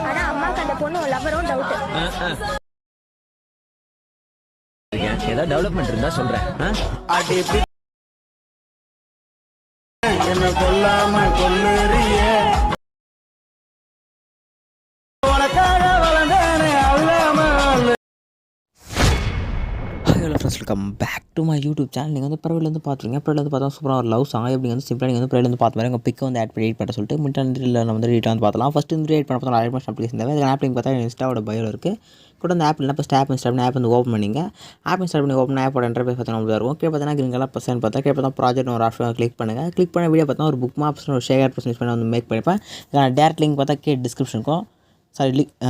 ஆனா அம்மாக்கு அந்த பொண்ணு லவரும் டவுட். ஏதாவது டெவலப்மெண்ட் இருந்தா சொல்றேன். என்ன கொல்லாம கொல்லுறிய hello friends, welcome back to my YouTube channel. நீங்கள் வந்து ப்ரைவேட்லேருந்து பார்த்துருங்க. ப்ரைவேட்லேருந்து பார்த்தா சூப்பராக ஒரு லவ் சாங் எப்படி வந்து சிம்பிளாக நீங்கள் வந்து ப்ரைவேட்லேருந்து பார்த்து மாதிரி உங்கள் பிக்கை வந்து ஆட் பண்ணி எடிட் பண்ண சொல்லிட்டு மிட்டாண்டில் நம்ம வந்து எடிட் வந்து பார்த்தலாம். ஃபஸ்ட்டு வந்து எடிட் பண்ண பார்த்தா ஆட் அப்ளிகேஷன் தேவை. அதில் ஆப் லிங்க் பார்த்தா இன்ஸ்டாவோட பயோவில் இருக்குது. கூட அந்த ஆப் இல்லைனா ஃபஸ்ட் ஆப் இன்ஸ்டால் பண்ணி ஆப் வந்து ஓப்பன் பண்ணிங்க. ஆப் இன்ஸ்டால் பண்ணி ஓப்பன் ஆப்போட இன்டர்ஃபேஸ் பார்த்தீங்கன்னா நம்மளுக்கு இருக்கும். கீழே பார்த்தீங்கன்னா கிரீன் கலர் பர்சன் பார்த்தா கீழே பார்த்தா ப்ராஜெக்ட் ஒரு ஆப்ஷன் கிளிக் பண்ணுங்கள். கிளிக் பண்ண வீடியோ பார்த்தா ஒரு புக் மாப்ஸ் ஒரு ஷேர் பர்சன் யூஸ் பண்ணி வந்து மேக் பண்ணிப்பேன். டேரக்ட் லிங்க் பார்த்தா டிஸ்கிரிப்ஷனுக்கும்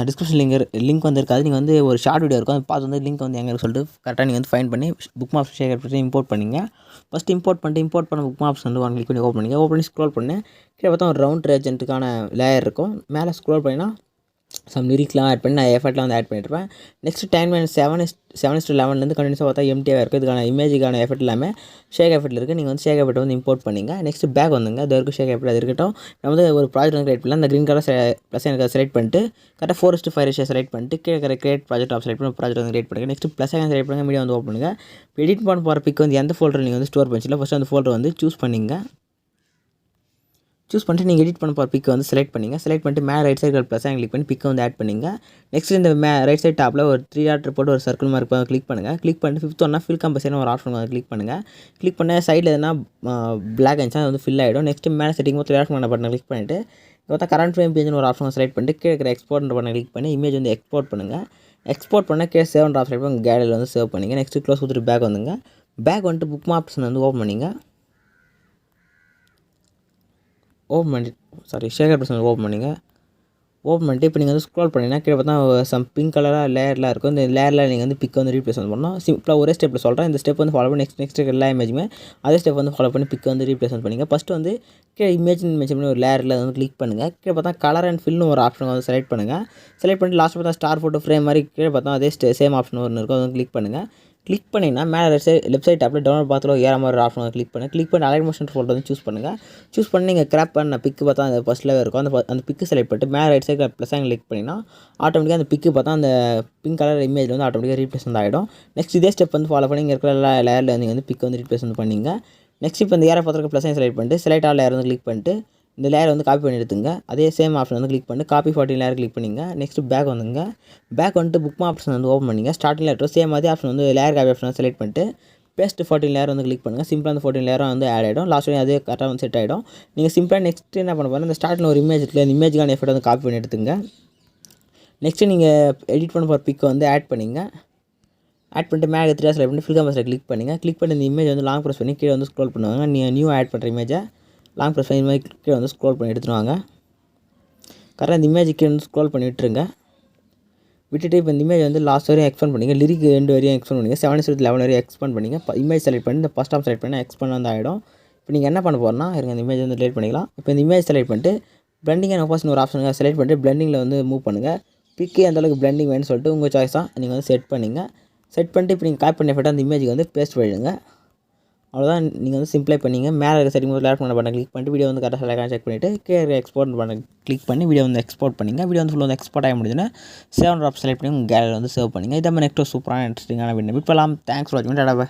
டிஸ்கிரிப்ஷன் லிங்க் வந்து இருக்காது. நீங்கள் வந்து ஒரு ஷார்ட் வீடியோ இருக்கும், அதை பார்த்து வந்து லிங்க் வந்து எங்கே சொல்லிட்டு கரெக்டாக நீங்கள் வந்து ஃபைண்ட் பண்ணி புக் மாப்ஸ் ஷேர் பண்ணி இம்போர்ட் பண்ணிங்க. ஃபஸ்ட்டு இம்போர்ட் பண்ண புக் மாப்ஸ் வந்து ஒன் கிளிக் பண்ணி ஓப்பன் பண்ணிங்க. ஓப்பன் பண்ணி ஸ்க்ரோல் பண்ணி கீழே பார்த்தா ஒரு ரவுண்ட் ஏஜென்ட்டுக்கான லேயர் இருக்கும். மேலே ஸ்க்ரோல் பண்ணினா சம் லிரிக்லாம் ஆட் பண்ணி நான் எஃபர்ட்லாம் வந்து ஆட் பண்ணியிருப்பேன். நெக்ஸ்ட் 7:11 கண்டினியூஸாக பார்த்தா எம்டியாக இருக்குது. இதுக்கான இமேஜுக்கான எஃபர்ட் எல்லாமே ஷேக் எஃபர்ட்டில் இருக்குது. நீங்கள் வந்து ஷேக் எஃபர்ட் வந்து இம்போர்ட் பண்ணிங்க. நெக்ஸ்ட் பேக் வந்துங்க. அது வரைக்கும் ஷேக் எஃபர்ட் அது இருக்கட்டும். நம்ம வந்து ஒரு ப்ராஜெக்ட் வந்து கிரியேட் பண்ணலாம். அந்த க்ரீன் கலர் ப்ளஸ் எனக்கு செலக்ட் பண்ணிட்டு கரெக்டாக 4:5 ரேஷியோ செலக்ட் பண்ணிட்டு கீழே இருக்கிற கிரியேட் ப்ராஜெக்ட் ஆஃப் செலக்ட் பண்ணி ப்ராஜெக்ட் வந்து கிரியேட் பண்ணுங்கள். நெக்ஸ்ட் ப்ளஸ் செலக்ட் பண்ணுங்கள். மீடியா வந்து ஓப்பன் பண்ணுங்கள். எடிட் பண்ண போகிற பிக் வந்து எந்த ஃபோல்டர் நீங்கள் வந்து ஸ்டோர் பண்ணிச்சிಲ್ಲ ஃபஸ்ட்டு அந்த ஃபோல்டர் வந்து சூஸ் பண்ணிங்க. சூஸ் பண்ணிட்டு நீங்கள் எடிட் பண்ண போகிற பிக்கை வந்து செலக்ட் பண்ணிங்க. செலக்ட் பண்ணிட்டு மேலே ரைட் சைடு ப்ளஸ் கிளிக் பண்ணி பிக்கை வந்து ஆட் பண்ணிங்க. நெக்ஸ்ட் இந்த ரைட் சைட் டாப்பில் ஒரு 3 டாட் போட்டு ஒரு சர்க்கிள் மார்க் கிளிக் பண்ணுங்கள். கிளிக் பண்ணிட்டு 5th ஒன்னா ஃபில் கம்பல்சரி ஒரு ஆப்ஷன் வந்து கிளிக் பண்ணுங்கள். கிளிக் பண்ண சைடில் எதுனா பிளாக் ஆயிடுச்சா அது வந்து ஃபில் ஆகிடும். நெக்ஸ்ட் மேலே செட்டிங் மொத்தம் ஆப்ஷன் பண்ண பட்டனை கிளிக் பண்ணிவிட்டு பார்த்தா கரண்ட் ஃப்ரேம் பேஜ்னு ஒரு ஆப்ஷன் செலக்ட் பண்ணிட்டு கீழே இருக்கிற எக்ஸ்போர்ட் பண்ண கிளிக் பண்ணி இமேஜ் வந்து எக்ஸ்போர்ட் பண்ணுங்கள். எக்ஸ்போர்ட் பண்ண கீழே சேவ் ஆப்ஷன் செலக்ட் பண்ணி கேலரியில் வந்து சேவ் பண்ணிங்க. நெக்ஸ்ட் க்ளோஸ் கொடுத்துட்டு பேக் வந்துங்க. பேக் வந்துட்டு புக் மாப்ஸ் வந்து ஓப்பன் பண்ணிங்க. ஓப்பன் பண்ணிட்டு ஷேகர் பர்சன் ஓப்பன் பண்ணிங்க. ஓப்பன் பண்ணிட்டு இப்போ நீங்கள் வந்து ஸ்க்ரோல் பண்ணிங்கன்னா கீழே பார்த்தா சம் பிங்க் கலராக லேயர்லாம் இருக்கும். இந்த லேயரில் நீங்கள் வந்து பிக் வந்து ரீப்ளேஸ் வந்து பண்ணணும். சிம்பிளாக ஒரே ஸ்டெப்பில் சொல்கிறேன். இந்த ஸ்டெப் வந்து ஃபாலோ பண்ணி நெக்ஸ்ட் எல்லா இமேஜுமே அதே ஸ்டெப் வந்து ஃபாலோ பண்ணி பிக் வந்து ரீப்ளேஸ் பண்ணிங்க. ஃபஸ்ட்டு வந்து கீழே இமேஜின் மென்ஷன் பண்ணி ஒரு லேயரில் வந்து கிளிக் பண்ணுங்கள். கீழே பார்த்தா கலர் அண்ட் ஃபில்னு ஒரு ஆப்ஷன் வந்து செலக்ட் பண்ணுங்கள். செலக்ட் பண்ணிட்டு லாஸ்ட் பார்த்தா ஸ்டார் ஃபோட்டோ ஃப்ரேம் மாதிரி கீழே பார்த்தா அதே சேம் ஆப்ஷன் ஒன்று இருக்கும். அதை கிளிக் பண்ணுங்கள். கிளிக் பண்ணிங்கன்னா மேலே லெஃப்ட் சைட் டாப்பில் டவுன்லோட் பார்த்துல ஏற மாதிரி ஒரு ஆப்ஷன் கிளிக் பண்ணி அலைன் மோஷன் ஃபோட்டோ வந்து சூஸ் பண்ணுங்கள். சூஸ் பண்ணி நீங்கள் கிராப் பண்ண பிக்கு பார்த்தா அந்த ஃபஸ்ட்டில் இருக்கும். அந்த பிக்கு செலக்ட் பண்ணிட்டு மேலே ரைட் சைடு ப்ளஸ் கிளிக் பண்ணிங்கன்னா ஆட்டோமேட்டிக்காக அந்த பிக்கு பார்த்தா அந்த பிங்க் கலர் இமேஜ் வந்து ஆட்டோமேட்டிக்காக ரீப்ளேஸ் வந்து ஆகிடும். நெக்ஸ்ட் இதே ஸ்டெப் வந்து ஃபாலோ பண்ணி இங்கே இருக்கிற எல்லா லேயரில் நீங்கள் வந்து பிக் வந்து ரீப்ளேஸ் வந்து பண்ணிங்க. நெக்ஸ்ட் இப்போ இந்த ஏரை பார்த்துருக்க ப்ளஸ் செலக்ட் பண்ணிட்டு செலக்ட் ஆல் லேயர் வந்து கிளிக் பண்ணிட்டு இந்த லேயர் வந்து காப்பி பண்ணி எடுத்துங்க. அதே சேம் ஆப்ஷன் வந்து கிளிக் பண்ணி காப்பி 14 லேயர் கிளிக் பண்ணிங்க. நெக்ஸ்ட் பேக் வந்துங்க. பேக் வந்துட்டு புக் ஆப்ஷன் வந்து ஓப்பன் பண்ணிங்க. ஸ்டார்டிங் லேயர் சேம் அதே ஆப்ஷன் வந்து லேயர் காப்பி ஆப்ஷன் செலக்ட் பண்ணிட்டு பேஸ்ட் 14 லேயர் வந்து கிளிக் பண்ணுங்கள். சிம்பிளாக அந்த 14 லேயரும் வந்து ஆட் ஆகிடும். லாஸ்ட் அதே கரெக்டாக வந்து செட் ஆகிடும். நீங்கள் சிம்பிளாக நெக்ஸ்ட் என்ன பண்ண போகிறோம், இந்த ஸ்டார்டில் ஒரு இமேஜ் இருக்குது. அந்த இமேஜுக்கான எஃபர்ட் வந்து காப்பி பண்ணி எடுத்துங்க. நெக்ஸ்ட்டு நீங்கள் எடிட் பண்ண போகிற பிக்கை வந்து ஆட் பண்ணிங்க. ஆட் பண்ணிட்டு மேலே 3 செலக்ட் பண்ணி ஃபில் கம்பல்சரி கிளிக் பண்ணுங்கள். கிளிக் பண்ணி இந்த இமேஜ் வந்து லாங் ப்ரெஸ் பண்ணி கீழே வந்து ஸ்க்ரோல் பண்ணுவாங்க. நியூ ஆட் பண்ணுற இமேஜை லாங் ப்ரெஸ் பண்ணி மாதிரி கீழே வந்து ஸ்க்ரோல் பண்ணி எடுத்துருவாங்க. கரெக்டாக இந்த இமேஜ் கீழே வந்து ஸ்க்ரோல் பண்ணி விட்டுருங்க. விட்டுட்டு இப்போ இந்த இமேஜ் வந்து லாஸ்ட் வரையும் எக்ஸ்பெண்ட் பண்ணிங்க. லிரிக் 2 வரையும் எக்ஸ்பெண்ட் பண்ணிங்க. 7:11 வரையும் எக்ஸ்பெண்ட் பண்ணிங்க. இமேஜ் செலக்ட் பண்ணி இந்த ஃபஸ்ட் ஆப் செலக்ட் பண்ணி எக்ஸ்பெண்ட் வந்து ஆகிடும். இப்போ நீங்கள் என்ன பண்ண போகிறோம்னா இருங்க இந்த இமேஜ் வந்து டிலீட் பண்ணிக்கலாம். இப்போ இந்த இமேஜ் செலக்ட் பண்ணிட்டு பிளெண்டிங் அண்ட் ஒப்பாசிட்டி ஒரு ஆப்ஷன் செலக்ட் பண்ணிட்டு பிளெண்டிங்கில் வந்து மூவ் பண்ணுங்கள். பிக்கு அந்தளவுக்கு பிளெண்டிங் வேணும்னு சொல்லிட்டு உங்கள் சாய்ஸ் தான் நீங்கள் வந்து செட் பண்ணிங்க. செட் பண்ணிட்டு இப்போ நீங்கள் காப்பி பண்ணி எஃபெக்ட் அந்த இமேஜுக்கு வந்து பேஸ்ட் பண்ணிடுங்க. அவ்வளோதான், நீங்கள் வந்து சிம்பிளை பண்ணிங்க. மேலே இருக்க செட்டிங் போது லேட் பண்ண பண்ண கிளிக் பண்ணிட்டு வீடியோ வந்து கரெக்டாக செலக்ட் செக் பண்ணிவிட்டு கீழே எக்ஸ்போர்ட் பண்ண கிளிக் பண்ணி வீடியோ வந்து எக்ஸ்போர்ட் பண்ணிங்க. வீடியோ வந்து ஃபுல்லாக வந்து எக்ஸ்போர்ட் ஆகி முடிஞ்சுன்னா 7 செலக்ட் பண்ணி உங்கள் கேலரி வந்து சேவ் பண்ணிங்க. இதை மாதிரி நெக்ஸ்ட் சூப்பரான இன்ட்ரெஸ்டிங்கான வீடியோ மீட் பண்ணலாம். தேங்க்ஸ் ஃபார் வாட்சிங். Tata bye.